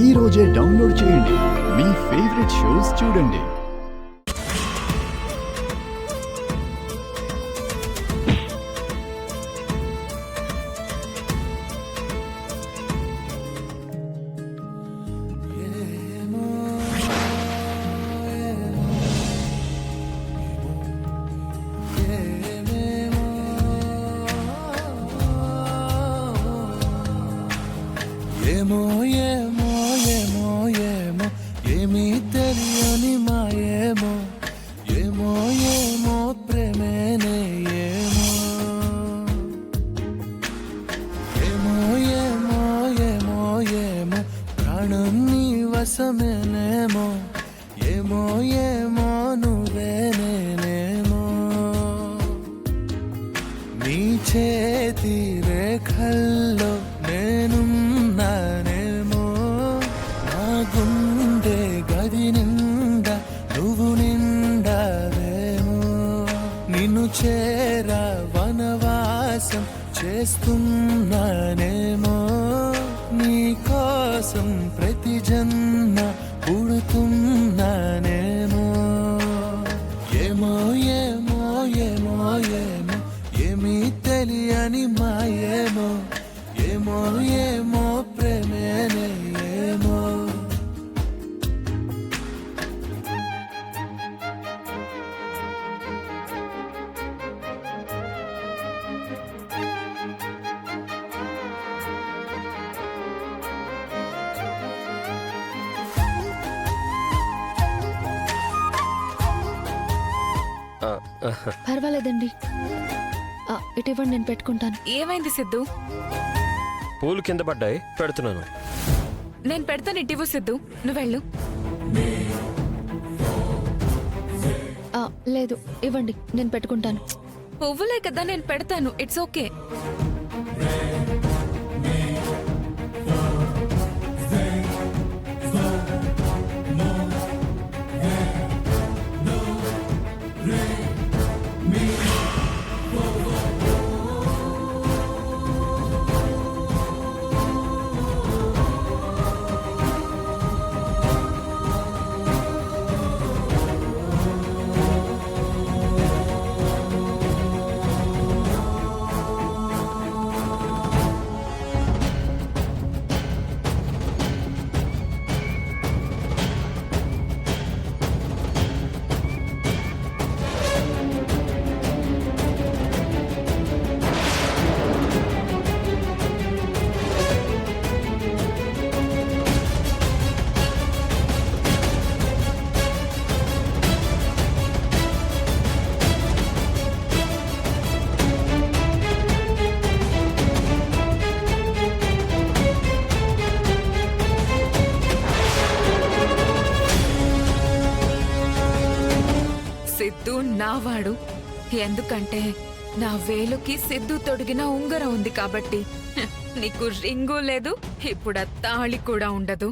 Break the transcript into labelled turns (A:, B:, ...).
A: ఈ రోజే డౌన్లోడ్ చేయండి. మీ ఫేవరెట్ షోస్ చూడండి.
B: ఏమో ఏమో ఏమో ఏమో ఏమీ తెలియని మాయేమో ఏమో ఏమో ప్రేమేనే ఏమో ఏమో ఏమో ఏమో ఏమో ప్రాణం నీ వశమేనేమో ఏమో ఏమో నువ్వే నేనేమో నీ చేతి రేఖల్లో నేనున్నానేమో నా గుండె గది నిండా నువ్వు నిండావేమో నిన్ను చేరా వనవాసం చేస్తున్నానేమో నీ కోసం ప్రతి జన్మ పుడుతున్నానేమో ఏమో ఏమో ఏమో ఏమో ఏమీ తెలియని మాయేమో ఏమో ఏమో ప్రేమేనే ఏమో
C: పర్వాలేదండి, ఇటు ఇవ్వండి, నేను పెట్టుకుంటాను.
D: ఏమైంది సిద్ధు?
E: పూలు కింద పడ్డాయి, పెడుతున్నాను.
D: నేను పెడతాను, ఇటివ్వు సిద్ధు, నువ్వు వెళ్ళు.
C: లేదు, ఇవ్వండి, నేను పెట్టుకుంటాను.
D: పువ్వులే కదా, నేను పెడతాను, ఇట్స్ ఓకే. సిద్ధు నావాడు, ఎందుకంటే నా వేలుకి సిద్ధు తొడిగిన ఉంగరం ఉంది కాబట్టి. నీకు రింగు లేదు, ఇప్పుడు ఆ తాళి కూడా ఉండదు.